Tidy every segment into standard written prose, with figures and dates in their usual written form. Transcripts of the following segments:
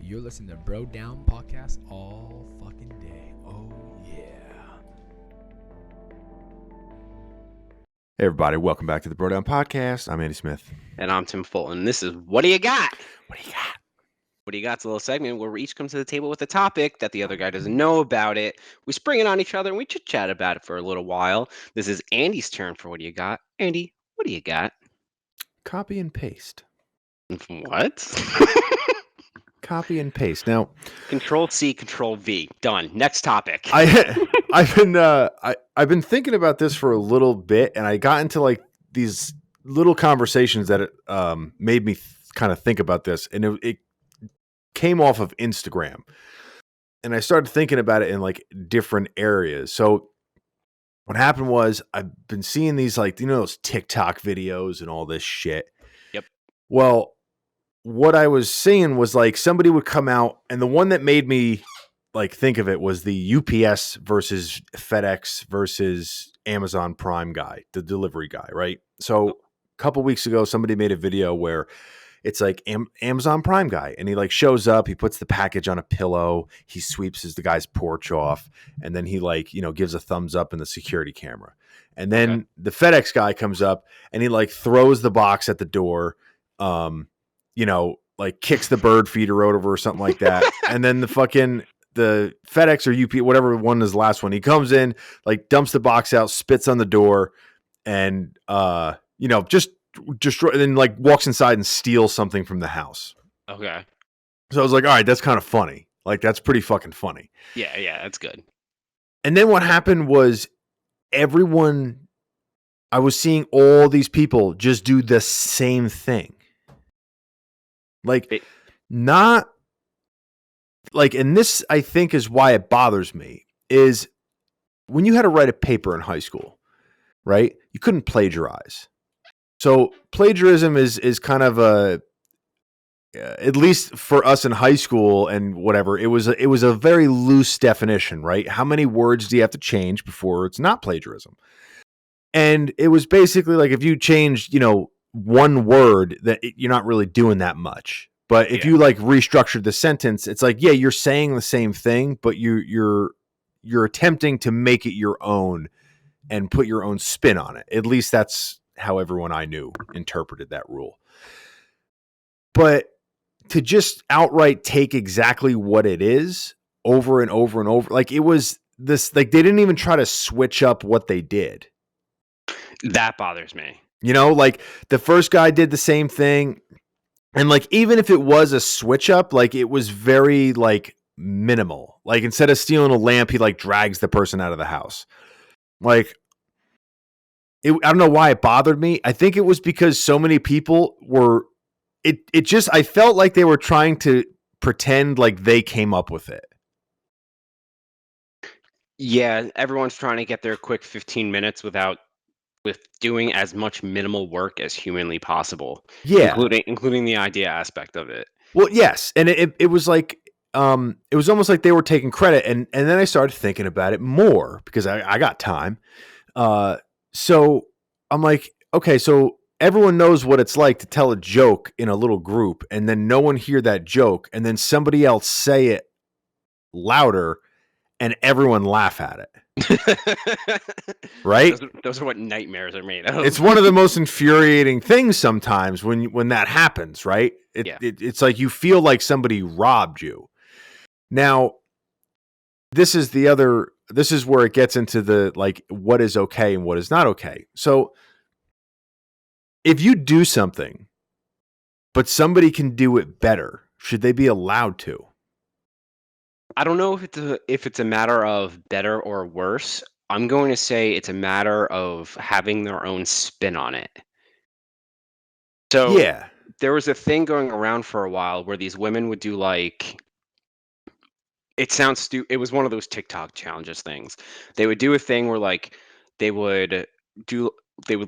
You're listening to Bro Down Podcast all fucking day. Oh, yeah. Hey everybody, welcome back to the Bro Down Podcast. I'm Andy Smith. And I'm Tim Fulton. This is What Do You Got? What do you got? What Do You Got's a little segment where we each come to the table with a topic that the other guy doesn't know about it. We spring it on each other and we chit-chat about it for a little while. This is Andy's turn for What Do You Got? Andy, what do you got? Copy and paste. What? Copy and paste. Now, Control-C, Control-V. Done. Next topic. I've been thinking about this for a little bit, and I got into like these little conversations that made me kind of think about this, and it came off of Instagram, and I started thinking about it in like different areas. So what happened was I've been seeing these like those Tik-Tok videos and all this shit. Yep. Well, what I was seeing was like somebody would come out, and the one that made me like think of it was the UPS versus FedEx versus Amazon Prime guy, the delivery guy, right? So a couple weeks ago, somebody made a video where it's like Amazon Prime guy, and he like shows up, he puts the package on a pillow, he sweeps the guy's porch off, and then he like, gives a thumbs up in the security camera. And then the FedEx guy comes up and he like throws the box at the door, like kicks the bird feeder over or something like that. And then the FedEx or UP, whatever one is the last one, he comes in, like dumps the box out, spits on the door, and just destroy, and then like walks inside and steals something from the house. Okay. So I was like, all right, that's kind of funny. Like that's pretty fucking funny. Yeah, that's good. And then what happened was I was seeing all these people just do the same thing. Like, not like, and this I think is why it bothers me, is when you had to write a paper in high school, right? You couldn't plagiarize. So plagiarism is kind of at least for us in high school and whatever, it was a very loose definition, right? How many words do you have to change before it's not plagiarism? And it was basically like if you changed, one word, that you're not really doing that much. But if you like restructured the sentence, it's like, yeah, you're saying the same thing, but you're attempting to make it your own and put your own spin on it. At least that's how everyone I knew interpreted that rule. But to just outright take exactly what it is over and over and over, like it was this, like they didn't even try to switch up what they did. That bothers me. Like the first guy did the same thing. And like, even if it was a switch up, like it was very like minimal. Like instead of stealing a lamp, he like drags the person out of the house. Like, I don't know why it bothered me. I think it was because so many people were, I felt like they were trying to pretend like they came up with it. Yeah, everyone's trying to get their quick 15 minutes with doing as much minimal work as humanly possible. Yeah. Including the idea aspect of it. Well, yes. And it was like, it was almost like they were taking credit. And then I started thinking about it more because I got time. So I'm like, okay, so everyone knows what it's like to tell a joke in a little group and then no one hear that joke and then somebody else say it louder and everyone laugh at it. Right? Those are what nightmares are made of. It's one of the most infuriating things sometimes when that happens, right? It's like you feel like somebody robbed you. Now, this is where it gets into the like what is okay and what is not okay. So if you do something, but somebody can do it better, should they be allowed to? I don't know if it's a matter of better or worse. I'm going to say it's a matter of having their own spin on it. So yeah, there was a thing going around for a while where these women would do like, it sounds stupid. It was one of those TikTok challenges things. They would do a thing where like they would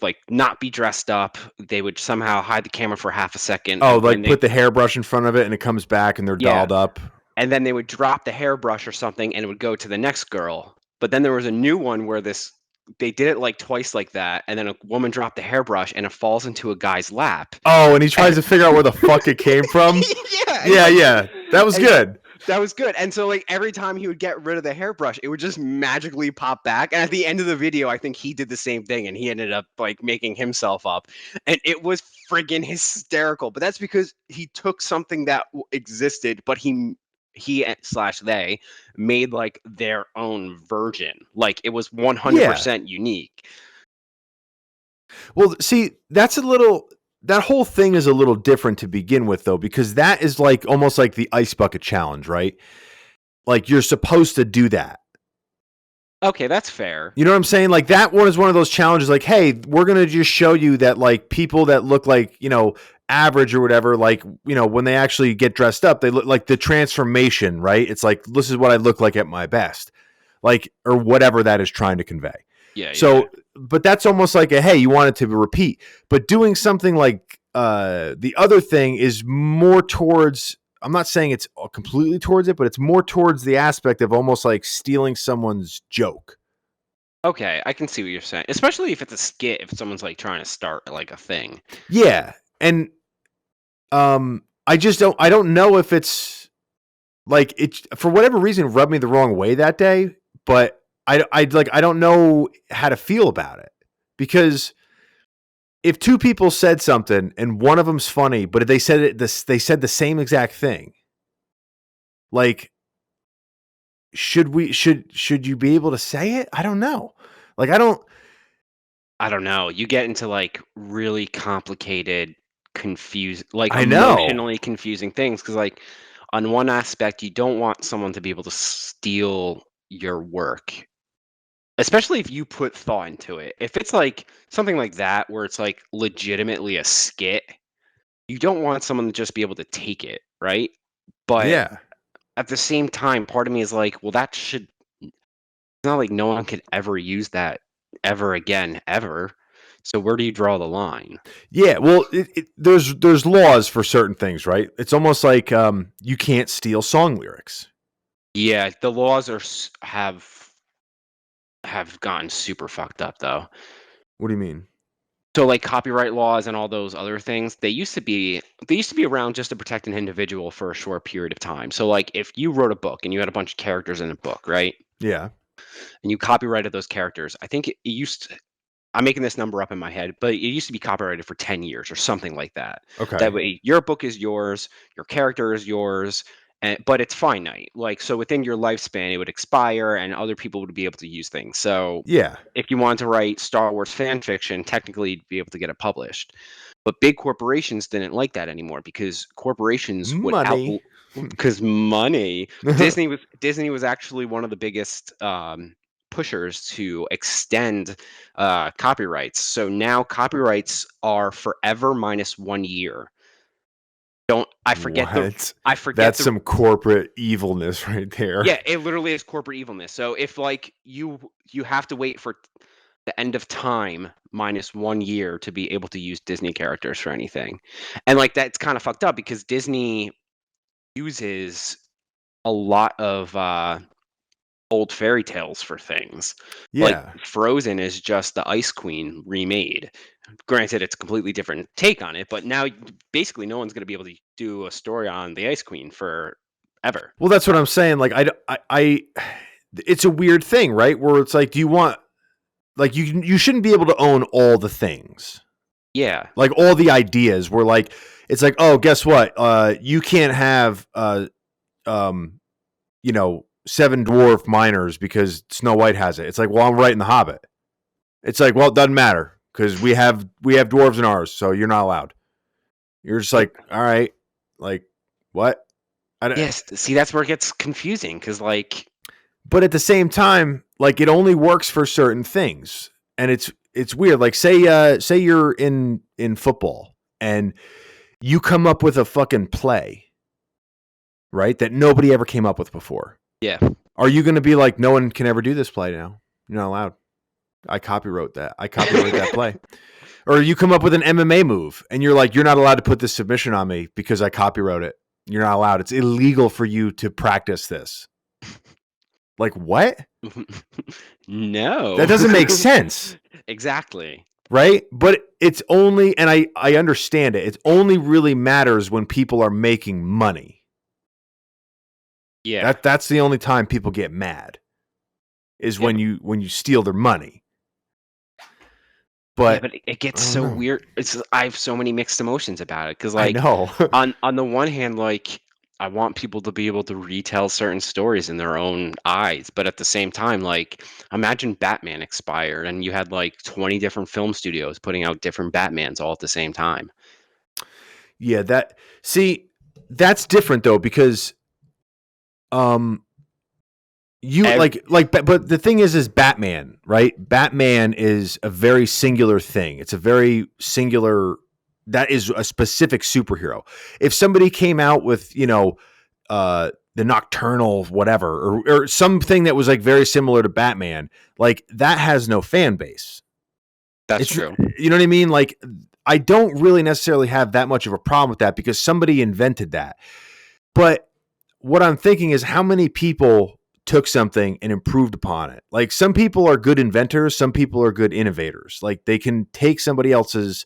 like not be dressed up. They would somehow hide the camera for half a second. Oh, like put the hairbrush in front of it and it comes back and they're dolled up. And then they would drop the hairbrush or something and it would go to the next girl. But then there was a new one where they did it like twice like that. And then a woman dropped the hairbrush and it falls into a guy's lap. Oh, and he tries to figure out where the fuck it came from. Yeah. That was And good. that was good. And so like every time he would get rid of the hairbrush, it would just magically pop back. And at the end of the video, I think he did the same thing and he ended up like making himself up. And it was friggin' hysterical. But that's because he took something that existed, but he slash they made like their own version. Like it was 100% unique. Well, see, that whole thing is a little different to begin with, though, because that is like almost like the ice bucket challenge, right? Like you're supposed to do that. Okay, that's fair. You know what I'm saying? Like that one is one of those challenges like, hey, we're going to just show you that like people that look like, average or whatever, like, when they actually get dressed up, they look like the transformation, right? It's like, this is what I look like at my best, like, or whatever that is trying to convey. Yeah. So, but that's almost like a, hey, you want it to repeat, but doing something like the other thing is more towards, I'm not saying it's completely towards it, but it's more towards the aspect of almost like stealing someone's joke. Okay, I can see what you're saying. Especially if it's a skit, if someone's like trying to start like a thing. Yeah. And I don't know if it's like it for whatever reason rubbed me the wrong way that day, but I don't know how to feel about it, because if two people said something and one of them's funny, but they said they said the same exact thing, like should you be able to say it? I don't know. Like I don't know. You get into like really complicated, I know. emotionally confusing things because like on one aspect you don't want someone to be able to steal your work. Especially if you put thought into it. If it's like something like that where it's like legitimately a skit, you don't want someone to just be able to take it, right? But Yeah. at the same time, part of me is like, well, it's not like no one could ever use that ever again, ever. So where do you draw the line? Yeah, well, there's laws for certain things, right? It's almost like you can't steal song lyrics. Yeah, the laws have gotten super fucked up though. What do you mean? So like copyright laws and all those other things, they used to be around just to protect an individual for a short period of time. So like if you wrote a book and you had a bunch of characters in a book, right? Yeah. And you copyrighted those characters, I think it used to, I'm making this number up in my head, but it used to be copyrighted for 10 years or something like that. That Okay. way your book is yours, your character is yours, but it's finite. Like so within your lifespan it would expire and other people would be able to use things. So Yeah. if you wanted to write Star Wars fan fiction, technically you'd be able to get it published. But big corporations didn't like that anymore because corporations would Money. because money. Disney was actually one of the biggest pushers to extend copyrights. So now copyrights are forever minus 1 year. Don't I forget the What? I forget That's the some corporate evilness right there. Yeah, it literally is corporate evilness. So if like you have to wait for the end of time minus 1 year to be able to use Disney characters for anything. And like that's kind of fucked up because Disney uses a lot of old fairy tales for things. Like Yeah. Frozen is just the Ice Queen remade. Granted, it's a completely different take on it, but now basically no one's going to be able to do a story on the Ice Queen forever. Well, that's what I'm saying. Like it's a weird thing, right? Where it's like, do you want like you shouldn't be able to own all the things. Yeah. Like all the ideas were like, it's like, oh, guess what? You can't have seven dwarf miners because Snow White has it. It's like, well, I'm writing The Hobbit. It's like, well, it doesn't matter because we have dwarves in ours, so you're not allowed. You're just like, all right, like what? Yes. See, that's where it gets confusing because, like, But at the same time, like it only works for certain things, and it's weird. Like say you're in football and you come up with a fucking play, right? That nobody ever came up with before. yeah. Are you going to be like, no one can ever do this play now? You're not allowed. I copyright that play. Or you come up with an MMA move and you're like, you're not allowed to put this submission on me because I copyright it. You're not allowed. It's illegal for you to practice this. Like what? No. That doesn't make sense. Exactly. Right? But it's only, and I understand it, it only really matters when people are making money. Yeah. That's the only time people get mad is when you steal their money. But But it gets I don't so know. weird. I have so many mixed emotions about it because, I like, know. on the one hand, like, I want people to be able to retell certain stories in their own eyes, but at the same time, like, imagine Batman expired and you had like 20 different film studios putting out different Batmans all at the same time. Yeah, that's different though because um you Ev- but the thing is Batman, right? Batman is a very singular thing. It's a very singular, that is a specific superhero. If somebody came out with, the Nocturnal whatever or something that was like very similar to Batman, like that has no fan base. that's It's, true. you know what I mean? Like I don't really necessarily have that much of a problem with that because somebody invented that. But what I'm thinking is how many people took something and improved upon it. Like some people are good inventors, some people are good innovators. Like they can take somebody else's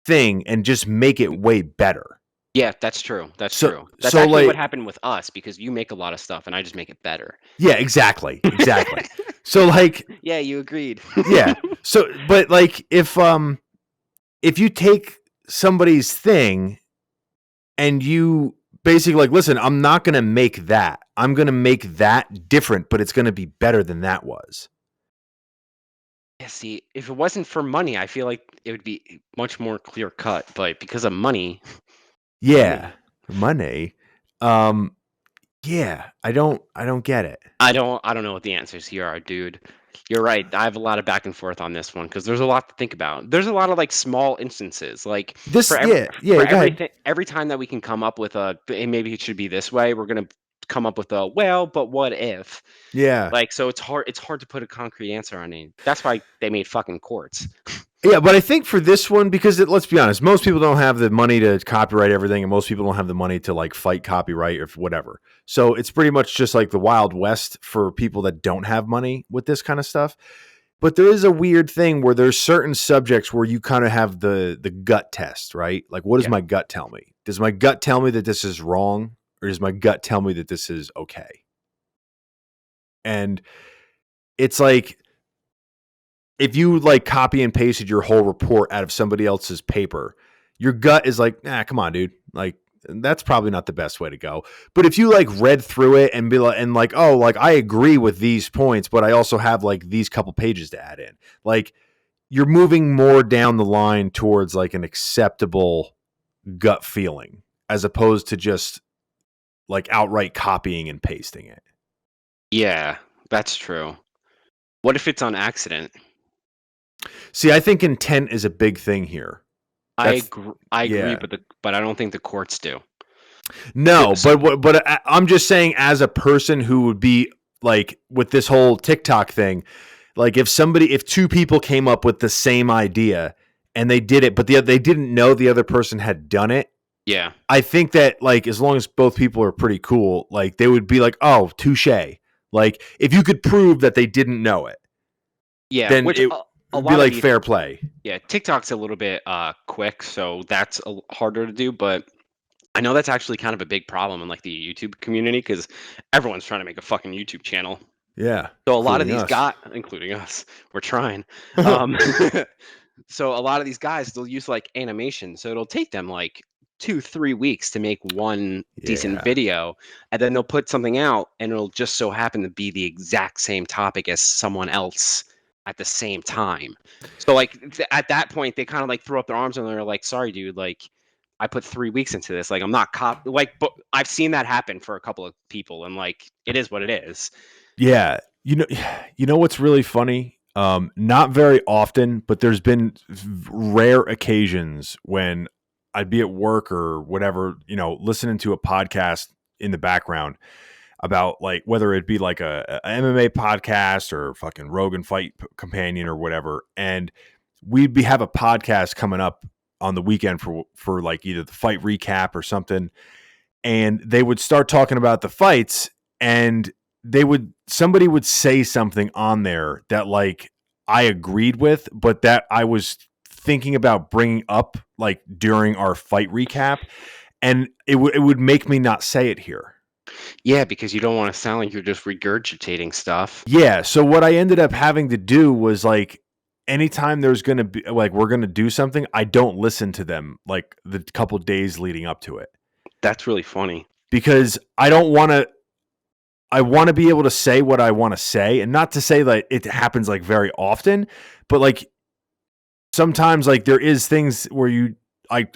thing and just make it way better. Yeah, that's true. That's So true. That's so actually what like happened with us because you make a lot of stuff and I just make it better. yeah, exactly. Exactly. So like Yeah, you agreed. yeah. So but like if you take somebody's thing and you basically like, listen, I'm not going to make that. I'm going to make that different, but it's going to be better than that was. Yeah, see, if it wasn't for money, I feel like it would be much more clear cut. But because of money, Yeah, money, money. Um, yeah, I don't get it. I don't know what the answers here are, dude. You're right. I have a lot of back and forth on this one because there's a lot to think about. There's a lot of like small instances, like This, for every yeah, for yeah. Go ahead. everything, every time that we can come up with and maybe it should be this way, we're gonna come up with a well, but what if? Yeah, Like, so it's hard to put a concrete answer on it. That's why they made fucking courts. yeah. But I think for this one, because let's be honest, most people don't have the money to copyright everything, and most people don't have the money to like fight copyright or whatever. So it's pretty much just like the Wild West for people that don't have money with this kind of stuff. But there is a weird thing where there's certain subjects where you kind of have the gut test, right? Like, what does Yeah. my gut tell me? Does my gut tell me that this is wrong, or does my gut tell me that this is okay? And it's like if you like copy and pasted your whole report out of somebody else's paper, your gut is like, nah, come on, dude. Like, that's probably not the best way to go. But if you like read through it and be like, oh, like I agree with these points, but I also have like these couple pages to add in. Like you're moving more down the line towards like an acceptable gut feeling as opposed to just like outright copying and pasting it. Yeah, that's true. What if it's on accident? See, I think intent is a big thing here. That's I agree, yeah. but I don't think the courts do. No, So but I'm just saying as a person who would be like with this whole TikTok thing, like if two people came up with the same idea and they did it, but they didn't know the other person had done it. yeah, I think that like as long as both people are pretty cool, like they would be like, "Oh, touche." Like if you could prove that they didn't know it, yeah. then Which it a would be lot of like these, fair play. yeah, TikTok's a little bit quick, so that's harder to do. But I know that's actually kind of a big problem in like the YouTube community because everyone's trying to make a fucking YouTube channel. Yeah, So a lot of including these us. guys, including us, we're trying. Um, so a lot of these guys, they'll use like animation. So it'll take them like 2, 3 weeks to make one decent Yeah. video, and then they'll put something out, and it'll just so happen to be the exact same topic as someone else at the same time. So like at that point, they kind of like throw up their arms and they're like, "Sorry, dude, like." I put 3 weeks into this. Like I'm not but I've seen that happen for a couple of people, and like it is what it is. Yeah, you know what's really funny? Not very often, but there's been rare occasions when I'd be at work or whatever, listening to a podcast in the background about like whether it be like a MMA podcast or fucking Rogan Fight Companion or whatever, and have a podcast coming up on the weekend for like either the fight recap or something, and they would start talking about the fights and somebody would say something on there that like I agreed with, but that I was thinking about bringing up like during our fight recap, and it would make me not say it here. Yeah, because you don't want to sound like you're just regurgitating stuff. Yeah. So what I ended up having to do was like, anytime there's going to be like, we're going to do something, I don't listen to them like the couple days leading up to it, That's really funny. because I don't want to. I want to be able to say what I want to say, and not to say that it happens like very often, but like sometimes like there is things where I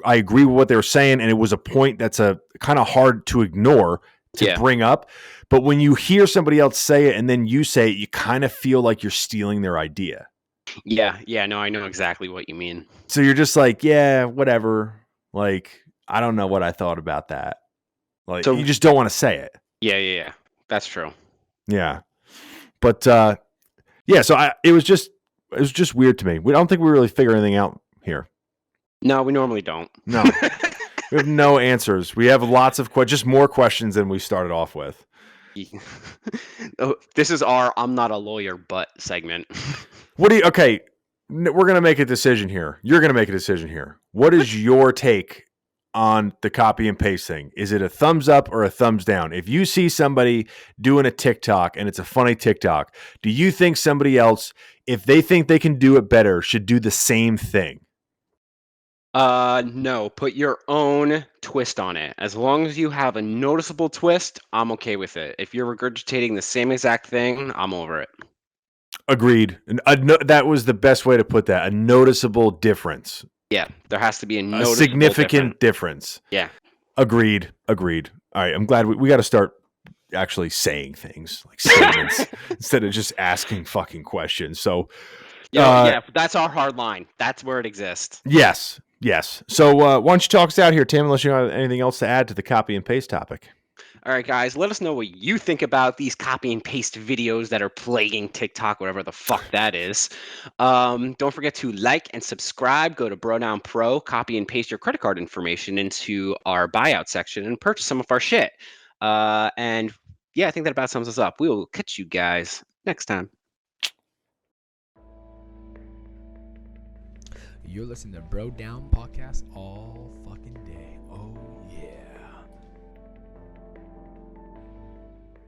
agree with what they were saying, and it was a point that's a kind of hard to ignore to bring up. But when you hear somebody else say it and then you say it, you kind of feel like you're stealing their idea. Yeah, no, I know exactly what you mean. So you're just like, yeah, whatever. Like, I don't know what I thought about that. Like, So you just don't want to say it. yeah. That's true. Yeah. But yeah, so it was just weird to me. I don't think we really figure anything out here. No, we normally don't. No. We have no answers. We have lots of just more questions than we started off with. Oh, this is our "I'm not a lawyer, but" segment. Okay, we're going to make a decision here. You're going to make a decision here. What is your take on the copy and paste thing? Is it a thumbs up or a thumbs down? If you see somebody doing a TikTok and it's a funny TikTok, do you think somebody else, if they think they can do it better, should do the same thing? No, put your own twist on it. As long as you have a noticeable twist, I'm okay with it. If you're regurgitating the same exact thing, I'm over it. Agreed. And that was the best way to put that. A noticeable difference. Yeah, there has to be a A noticeable significant difference. Yeah. Agreed. All right. I'm glad we got to start actually saying things like statements instead of just asking fucking questions. So, yeah, that's our hard line. That's where it exists. Yes. So, why don't you talk us out here, Tim, unless you have anything else to add to the copy and paste topic? All right, guys, let us know what you think about these copy and paste videos that are plaguing TikTok, whatever the fuck that is. Don't forget to like and subscribe. Go to Brodown Pro, copy and paste your credit card information into our buyout section and purchase some of our shit. And yeah, I think that about sums us up. We will catch you guys next time. You're listening to Bro Down Podcast all fucking day. Oh.